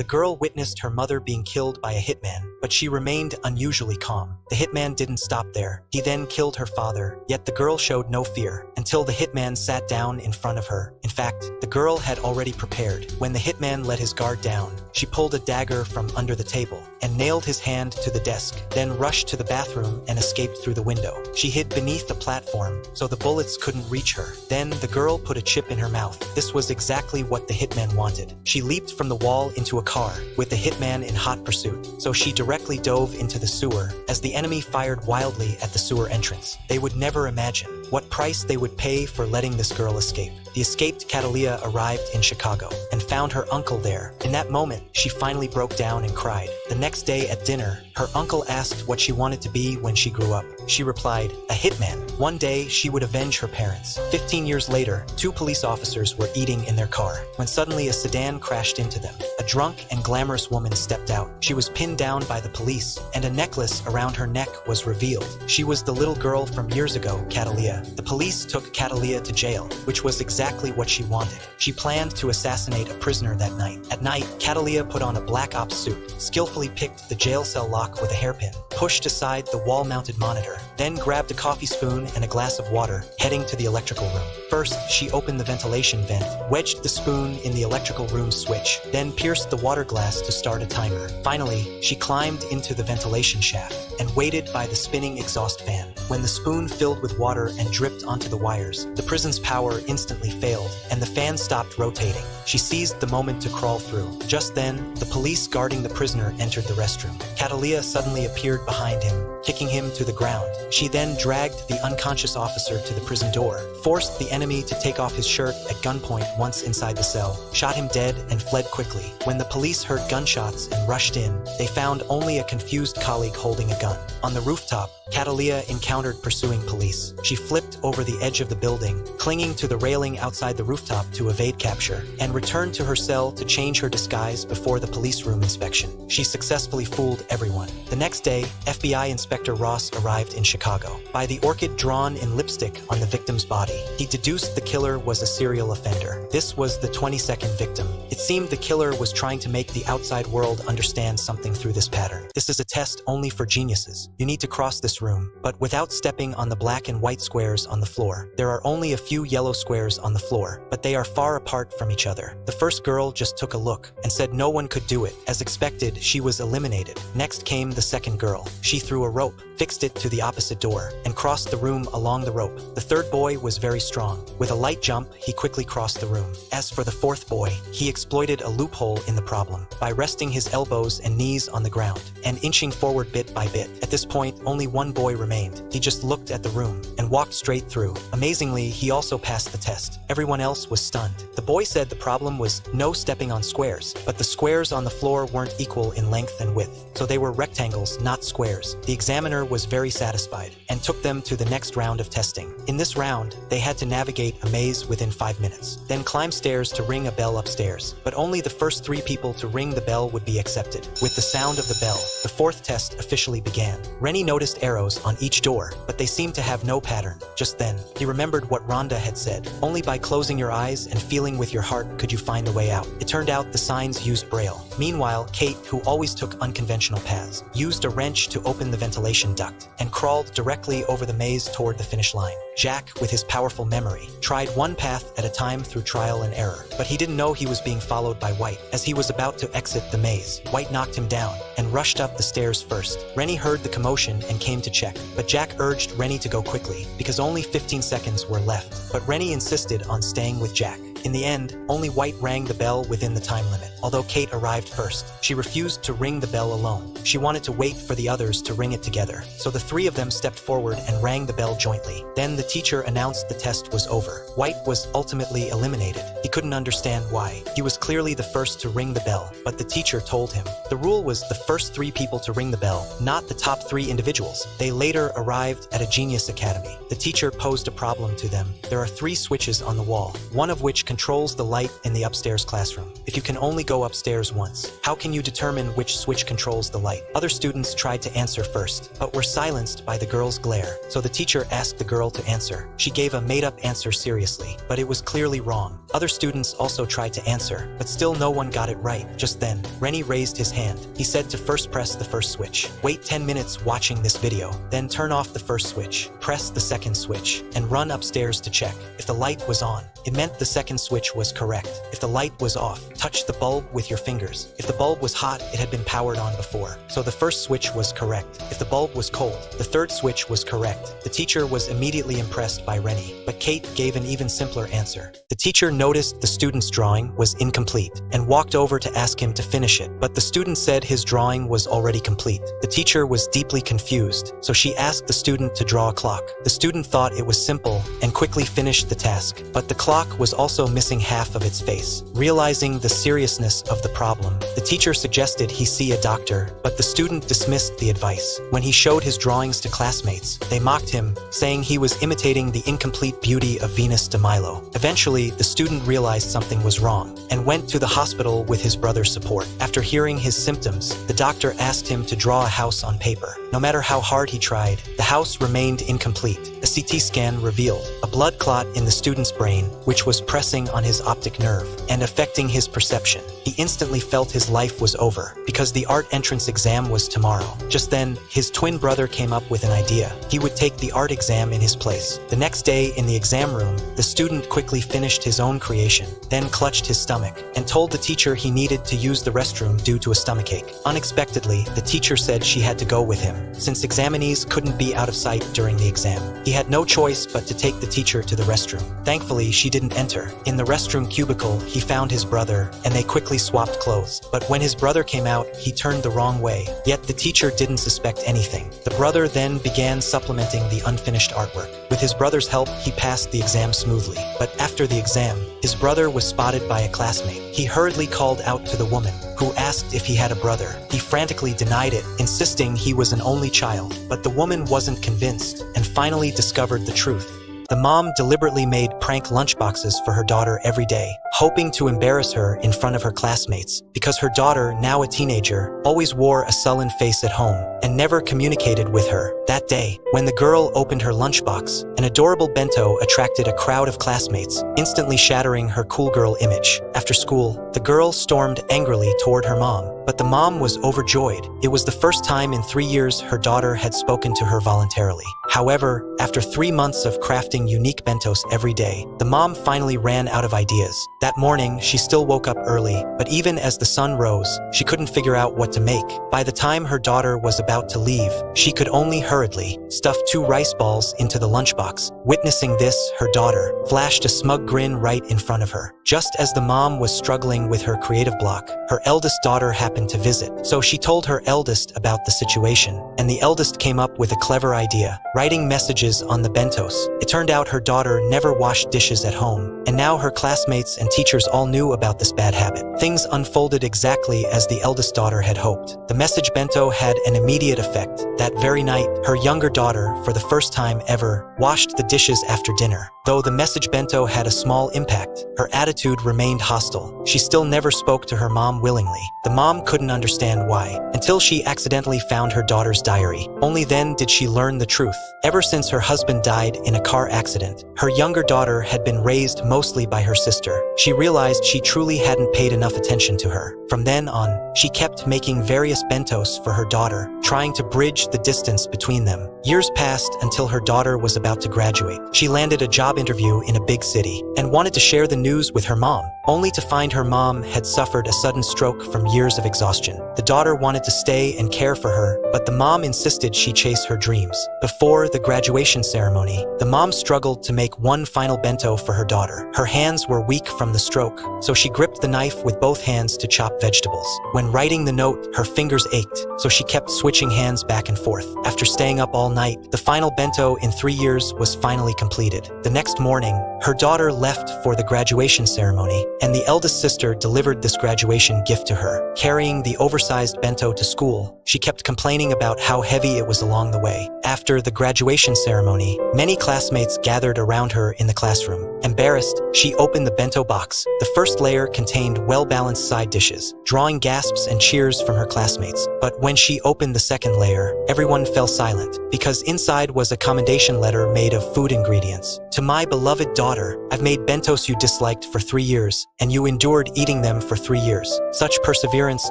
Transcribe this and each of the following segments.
The girl witnessed her mother being killed by a hitman, but she remained unusually calm. The hitman didn't stop there. He then killed her father, yet the girl showed no fear until the hitman sat down in front of her. In fact, the girl had already prepared. When the hitman let his guard down, she pulled a dagger from under the table and nailed his hand to the desk, then rushed to the bathroom and escaped through the window. She hid beneath the platform so the bullets couldn't reach her. Then the girl put a chip in her mouth. This was exactly what the hitman wanted. She leaped from the wall into a car with the hitman in hot pursuit, so she directly dove into the sewer as the enemy fired wildly at the sewer entrance. They would never imagine what price they would pay for letting this girl escape. The escaped Catalia arrived in Chicago and found her uncle there. In that moment, she finally broke down and cried. The next day at dinner, her uncle asked what she wanted to be when she grew up. She replied, a hitman. One day, she would avenge her parents. 15 years later, 2 police officers were eating in their car when suddenly a sedan crashed into them. A drunk and glamorous woman stepped out. She was pinned down by the police, and a necklace around her neck was revealed. She was the little girl from years ago, Catalia. The police took Catalia to jail, which was exactly what she wanted. She planned to assassinate a prisoner that night. At night, Catalia put on a black ops suit, skillfully picked the jail cell lock with a hairpin, pushed aside the wall-mounted monitor, then grabbed a coffee spoon and a glass of water, heading to the electrical room. First, she opened the ventilation vent, wedged the spoon in the electrical room switch, then pierced the water glass to start a timer. Finally, she climbed into the ventilation shaft and waited by the spinning exhaust fan. When the spoon filled with water and dripped onto the wires, the prison's power instantly failed, and the fan stopped rotating. She seized the moment to crawl through. Just then, the police guarding the prisoner entered the restroom. Catalia suddenly appeared behind him, kicking him to the ground. She then dragged the unconscious officer to the prison door, forced the enemy to take off his shirt at gunpoint once inside the cell, shot him dead, and fled quickly. When the police heard gunshots and rushed in, they found only a confused colleague holding a gun. On the rooftop, Catalia encountered pursuing police. She flipped over the edge of the building, clinging to the railing outside the rooftop to evade capture, and returned to her cell to change her disguise before the police room inspection. She successfully fooled everyone. The next day, FBI Inspector Ross arrived in Chicago. By the orchid drawn in lipstick on the victim's body, he deduced the killer was a serial offender. This was the 22nd victim. It seemed the killer was trying to make the outside world understand something through this pattern. This is a test only for geniuses. You need to cross this room, but without stepping on the black and white squares on the floor. There are only a few yellow squares on the floor, but they are far apart from each other. The first girl just took a look and said no one could do it. As expected, she was eliminated. Next came the second girl. She threw a rope, fixed it to the opposite door, and crossed the room along the rope. The third boy was very strong. With a light jump, he quickly crossed the room. As for the fourth boy, he exploited a loophole in the problem by resting his elbows and knees on the ground and inching forward bit by bit. At this point, only one boy remained. He just looked at the room and walked straight through. Amazingly, he also passed the test. Everyone else was stunned. The boy said the problem was no stepping on squares, but the squares on the floor weren't equal in length and width, so they were rectangles, not squares. The examiner was very satisfied and took them to the next round of testing. In this round, they had to navigate a maze within 5 minutes, then climb stairs to ring a bell upstairs. But only the first 3 people to ring the bell would be accepted. With the sound of the bell, the fourth test officially began. Rennie noticed arrows on each door, but they seemed to have no pattern. Just then, he remembered what Rhonda had said. Only by closing your eyes and feeling with your heart could you find a way out. It turned out the signs used Braille. Meanwhile, Kate, who always took unconventional paths, used a wrench to open the ventilation duct and crawled directly over the maze toward the finish line. Jack, with his powerful memory, tried one path at a time through trial and error, but he didn't know he was being followed by White. As he was about to exit the maze, White knocked him down and rushed up the stairs first. Rennie heard the commotion and came to check, but Jack urged Rennie to go quickly because only 15 seconds were left. But Rennie insisted on staying with Jack. In the end, only White rang the bell within the time limit. Although Kate arrived first, she refused to ring the bell alone. She wanted to wait for the others to ring it together. So the 3 of them stepped forward and rang the bell jointly. Then the teacher announced the test was over. White was ultimately eliminated. He couldn't understand why. He was clearly the first to ring the bell, but the teacher told him. The rule was the first 3 people to ring the bell, not the top 3 individuals. They later arrived at a genius academy. The teacher posed a problem to them. There are 3 switches on the wall, one of which controls the light in the upstairs classroom. If you can only go upstairs once, how can you determine which switch controls the light? Other students tried to answer first, but were silenced by the girl's glare. So the teacher asked the girl to answer. She gave a made-up answer seriously, but it was clearly wrong. Other students also tried to answer, but still no one got it right. Just then, Rennie raised his hand. He said to first press the first switch. Wait 10 minutes watching this video, then turn off the first switch, press the second switch, and run upstairs to check. If the light was on, it meant the second switch was correct. If the light was off, touch the bulb with your fingers. If the bulb was hot, it had been powered on before, so the first switch was correct. If the bulb was cold, the third switch was correct. The teacher was immediately impressed by Rennie, but Kate gave an even simpler answer. The teacher noticed the student's drawing was incomplete and walked over to ask him to finish it, but the student said his drawing was already complete. The teacher was deeply confused, so she asked the student to draw a clock. The student thought it was simple and quickly finished the task, but the clock was also missing half of its face. Realizing the seriousness of the problem, the teacher suggested he see a doctor, but the student dismissed the advice. When he showed his drawings to classmates, they mocked him, saying he was imitating the incomplete beauty of Venus de Milo. Eventually, the student realized something was wrong and went to the hospital with his brother's support. After hearing his symptoms, the doctor asked him to draw a house on paper. No matter how hard he tried, the house remained incomplete. A CT scan revealed a blood clot in the student's brain, which was pressing on his optic nerve and affecting his perception. He instantly felt his life was over because the art entrance exam was tomorrow. Just then, his twin brother came up with an idea. He would take the art exam in his place. The next day in the exam room, the student quickly finished his own creation, then clutched his stomach and told the teacher he needed to use the restroom due to a stomachache. Unexpectedly, the teacher said she had to go with him, since examinees couldn't be out of sight during the exam. He had no choice but to take the teacher to the restroom. Thankfully, she didn't enter. In the restroom cubicle, he found his brother, and they quickly swapped clothes. But when his brother came out, he turned the wrong way, yet the teacher didn't suspect anything. The brother then began supplementing the unfinished artwork. With his brother's help, he passed the exam smoothly. But after the exam, his brother was spotted by a classmate. He hurriedly called out to the woman, who asked if he had a brother. He frantically denied it, insisting he was an only child. But the woman wasn't convinced, and finally discovered the truth. The mom deliberately made prank lunchboxes for her daughter every day, hoping to embarrass her in front of her classmates, because her daughter, now a teenager, always wore a sullen face at home and never communicated with her. That day, when the girl opened her lunchbox, an adorable bento attracted a crowd of classmates, instantly shattering her cool girl image. After school, the girl stormed angrily toward her mom, but the mom was overjoyed. It was the first time in 3 years her daughter had spoken to her voluntarily. However, after 3 months of crafting unique bentos every day, the mom finally ran out of ideas. That morning, she still woke up early, but even as the sun rose, she couldn't figure out what to make. By the time her daughter was about to leave, she could only hurriedly stuff 2 rice balls into the lunchbox. Witnessing this, her daughter flashed a smug grin right in front of her. Just as the mom was struggling with her creative block, her eldest daughter happened to visit. So she told her eldest about the situation, and the eldest came up with a clever idea, writing messages on the bentos. It turned out her daughter never washed dishes at home, and now her classmates and teachers all knew about this bad habit. Things unfolded exactly as the eldest daughter had hoped. The message bento had an immediate effect. That very night, her younger daughter, for the first time ever, washed the dishes after dinner. Though the message bento had a small impact, her attitude remained hostile. She still never spoke to her mom willingly. The mom couldn't understand why, until she accidentally found her daughter's diary. Only then did she learn the truth. Ever since her husband died in a car accident, her younger daughter had been raised mostly by her sister. She realized she truly hadn't paid enough attention to her. From then on, she kept making various bentos for her daughter, trying to bridge the distance between them. Years passed until her daughter was about to graduate. She landed a job interview in a big city and wanted to share the news with her mom, only to find her mom had suffered a sudden stroke from years of exhaustion. The daughter wanted to stay and care for her, but the mom insisted she chase her dreams. Before the graduation ceremony, the mom struggled to make one final bento for her daughter. Her hands were weak from the stroke, so she gripped the knife with both hands to chop vegetables. When writing the note, her fingers ached, so she kept switching hands back and forth. After staying up all night, the final bento in 3 years was finally completed. The next morning, her daughter left for the graduation ceremony, and the eldest sister delivered this graduation gift to her. Carrying the oversized bento to school, she kept complaining about how heavy it was along the way. After the graduation ceremony, many classmates gathered around her in the classroom. Embarrassed, she opened the bento box. The first layer contained well-balanced side dishes, drawing gasps and cheers from her classmates. But when she opened the second layer, everyone fell silent, because inside was a commendation letter made of food ingredients. To my beloved daughter, I've made bentos you disliked for 3 years, and you endured eating them for 3 years. Such perseverance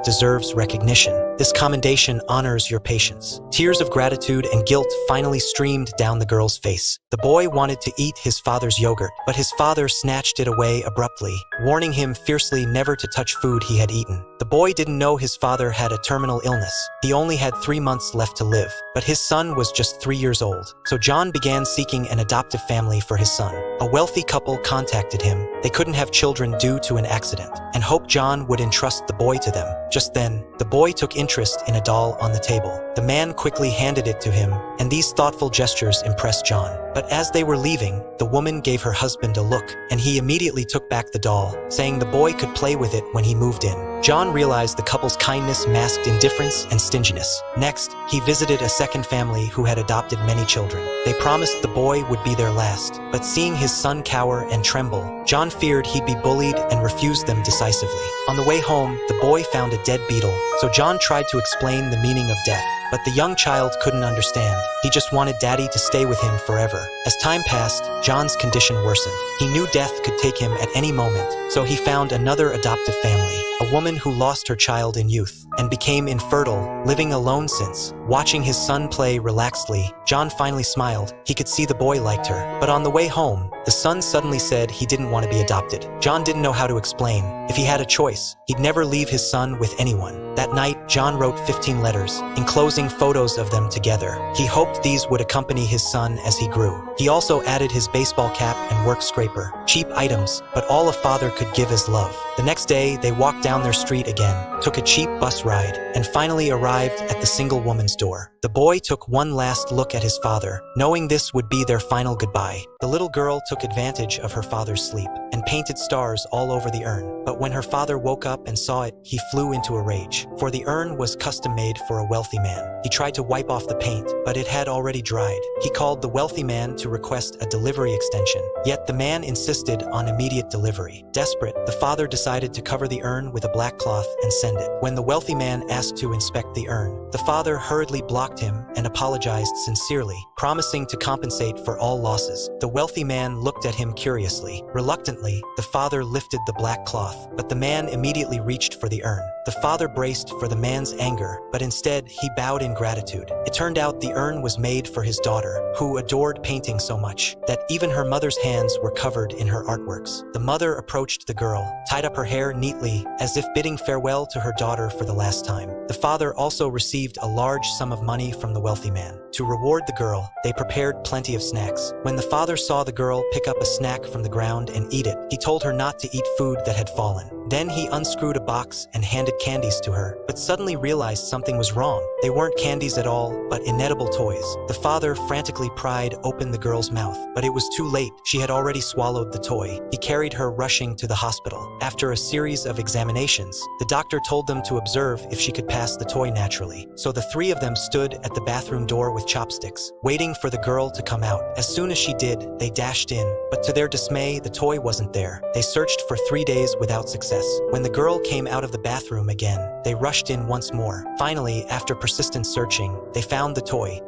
deserves recognition. This commendation honors your patience. Tears of gratitude and guilt finally streamed down the girl's face. The boy wanted to eat his father's yogurt, but his father snatched it away abruptly, warning him fiercely never to touch food he had eaten. The boy didn't know his father had a terminal illness. He only had 3 months left to live, but his son was just 3 years old. So John began seeking an adoptive family for his son. A wealthy couple contacted him. They couldn't have children due to an accident, and hoped John would entrust the boy to them. Just then, the boy took interest in a doll on the table. The man quickly handed it to him, and these thoughtful gestures impressed John. But as they were leaving, the woman gave her husband a look, and he immediately took back the doll, saying the boy could play with it when he moved in. John realized the couple's kindness masked indifference and stinginess. Next, he visited a second family who had adopted many children. They promised the boy would be their last, but seeing his son cower and tremble, John feared he'd be bullied and refused them decisively. On the way home, the boy found a dead beetle, so John tried to explain the meaning of death. But the young child couldn't understand. He just wanted Daddy to stay with him forever. As time passed, John's condition worsened. He knew death could take him at any moment, so he found another adoptive family, a woman who lost her child in youth and became infertile, living alone since. Watching his son play relaxedly, John finally smiled. He could see the boy liked her. But on the way home, the son suddenly said he didn't want to be adopted. John didn't know how to explain. If he had a choice, he'd never leave his son with anyone. That night, John wrote 15 letters, enclosing photos of them together. He hoped these would accompany his son as he grew. He also added his baseball cap and work scraper, cheap items, but all a father could give is love. The next day, they walked down their street again, took a cheap bus ride, and finally arrived at the single woman's door. The boy took one last look at his father, knowing this would be their final goodbye. The little girl took advantage of her father's sleep and painted stars all over the urn. But when her father woke up and saw it, he flew into a rage, for the urn was custom-made for a wealthy man. He tried to wipe off the paint, but it had already dried. He called the wealthy man to request a delivery extension, yet the man insisted on immediate delivery. Desperate, the father decided to cover the urn with a black cloth and send it. When the wealthy man asked to inspect the urn, the father hurriedly blocked him and apologized sincerely, promising to compensate for all losses. The wealthy man looked at him curiously. Reluctantly, the father lifted the black cloth, but the man immediately reached for the urn. The father braced for the man's anger, but instead he bowed in gratitude. It turned out the urn was made for his daughter, who adored painting so much that even her mother's hands were covered in her artworks. The mother approached the girl, tied up her hair neatly, as if bidding farewell to her daughter for the last time. The father also received a large sum of money from the wealthy man. To reward the girl, they prepared plenty of snacks. When the father saw the girl pick up a snack from the ground and eat it, he told her not to eat food that had fallen. Then he unscrewed a box and handed candies to her, but suddenly realized something was wrong. They weren't candies at all, but inedible toys. The father frantically pried open the girl's mouth, but it was too late. She had already swallowed the toy. He carried her rushing to the hospital. After a series of examinations, the doctor told them to observe if she could pass the toy naturally. So the three of them stood at the bathroom door with chopsticks, waiting for the girl to come out. As soon as she did, they dashed in, but to their dismay, the toy wasn't there. They searched for 3 days without success. When the girl came out of the bathroom again, they rushed in once more. Finally, after persistent searching, they found the toy.